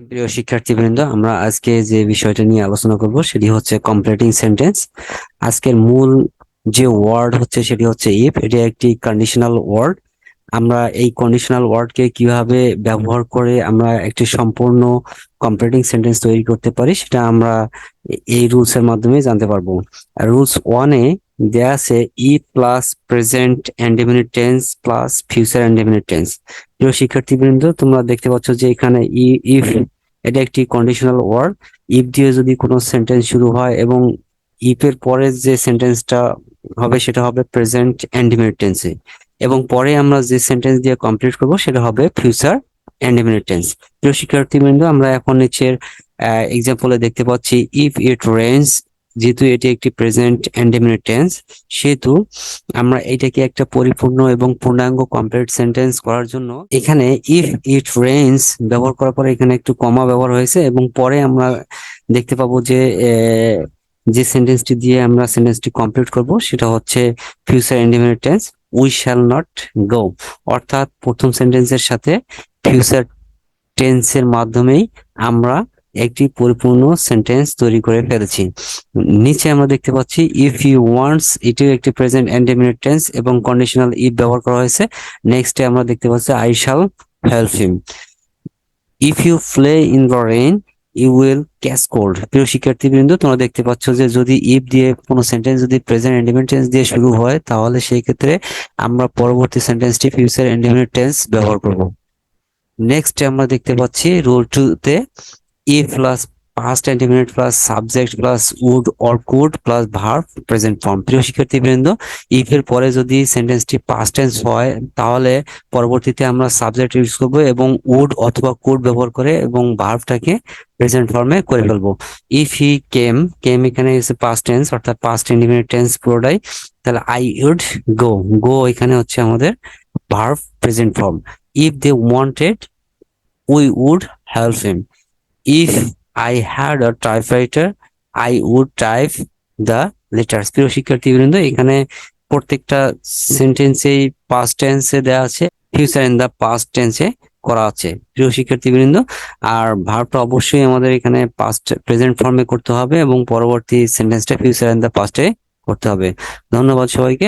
প্রিয় শিক্ষার্থীবৃন্দ, আমরা আজকে যে বিষয়টা নিয়ে আলোচনা করব সেটি হচ্ছে কমপ্লিটিং সেন্টেন্স। আজকের মূল যে ওয়ার্ড হচ্ছে সেটি হচ্ছে ইফ। এটি একটি কন্ডিশনাল ওয়ার্ড। আমরা এই কন্ডিশনাল ওয়ার্ডকে কিভাবে ব্যবহার করে আমরা একটি সম্পূর্ণ কমপ্লিটিং সেন্টেন্স তৈরি করতে পারি সেটা আমরা এই রুলস এর মাধ্যমে জানতে পারবো। রুলস 1-এ দেয়া আছে if plus present indefinite tense plus future indefinite tense. প্রিয় শিক্ষার্থীবৃন্দ, তোমরা দেখতে পাচ্ছ যে এখানে ইফ এটা একটি কন্ডিশনাল ওয়ার্ড। ইফ দিয়ে যদি কোনো সেন্টেন্স শুরু হয় এবং ইফ এর পরে যে সেন্টেন্সটা হবে সেটা হবে প্রেজেন্ট ইনডেফিনিট টেন্সে, এবং পরে আমরা যে সেন্টেন্স দিয়ে কমপ্লিট করব সেটা হবে ফিউচার ইনডেফিনিট টেন্স। প্রিয় শিক্ষার্থীবৃন্দ, আমরা এখন নিচের এক্সাম্পলে দেখতে পাচ্ছি ইফ ইট রেইনস। যেহেতু এটি একটি প্রেজেন্ট ইনডেফিনিট টেন্স, সেহেতু আমরা এটাকে একটা পরিপূর্ণ এবং পূর্ণাঙ্গ কমপ্লিট সেন্টেন্স করার জন্য এখানে ইফ ইট রেইনস ব্যবহার করার পরে এখানে একটু কমা ব্যবহার হয়েছে, এবং পরে আমরা দেখতে পাবো যে যে সেন্টেন্সটি দিয়ে আমরা সেন্টেন্সটি কমপ্লিট করব সেটা হচ্ছে future indefinite tense, we shall not go. অর্থাৎ প্রথম সেন্টেন্সের সাথে ফিউচার টেন্সের মাধ্যমেই আমরা একটি পরিপূর্ণ সেন্টেন্স তৈরি করে ফেলেছি। নিচে আমরা দেখতে পাচ্ছি ইফ ইউ ওয়ান্টস, এটিও একটি প্রেজেন্ট ইনডেফিনিট টেন্স এবং কন্ডিশনাল ইফ ব্যবহার করা হয়েছে। নেক্সটে আমরা দেখতে পাচ্ছি I shall help him. If you play in the rain you will catch cold. প্রিয় শিক্ষার্থীবৃন্দ, তোমরা দেখতে পাচ্ছ যে যদি ইফ দিয়ে কোনো সেন্টেন্স যদি প্রেজেন্ট ইনডেফিনিট টেন্স দিয়ে শুরু হয় তাহলে সেই ক্ষেত্রে আমরা পরবর্তী সেন্টেন্সটি ফিউচার ইনডেফিনিট টেন্স ব্যবহার করব। নেক্সট আমরা দেখতে পাচ্ছি রুল 2-তে if plus past indefinite plus subject plus would or could plus verb present form. প্রিয় শিক্ষার্থীবৃন্দ, ইফ এর পরে যদি সেন্টেন্সটি পাস্ট টেন্স হয় তাহলে পরবর্তীতে আমরা সাবজেক্ট ইউজ করব এবং উড অথবা কুড ব্যবহার করে এবং ভার্বটাকে প্রেজেন্ট ফর্মে করে ফেলবো। ইফ হি কেম, কেম এখানে হচ্ছে পাস্ট টেন্স অর্থাৎ পাস্ট ইনডেফিনিট টেন্স পুরোটাই। তাহলে আই উড গো, গো এখানে হচ্ছে আমাদের verb present form. If they wanted we would help him. If I had a typewriter, I would type the letters. প্রিয় শিক্ষার্থীবৃন্দ, এখানে প্রত্যেকটা সেন্টেন্সেই পাস্ট টেন্সে দেওয়া আছে, ফিউচার ইন দা পাস্ট টেন্সে করা আছে প্রিয় শিক্ষার্থীবৃন্দ। আর ভার্বটা অবশ্যই আমাদের এখানে পাস্ট প্রেজেন্ট ফর্মে করতে হবে এবং পরবর্তী সেন্টেন্সটা ফিউচার ইন দা পাস্টে করতে হবে। ধন্যবাদ সবাইকে।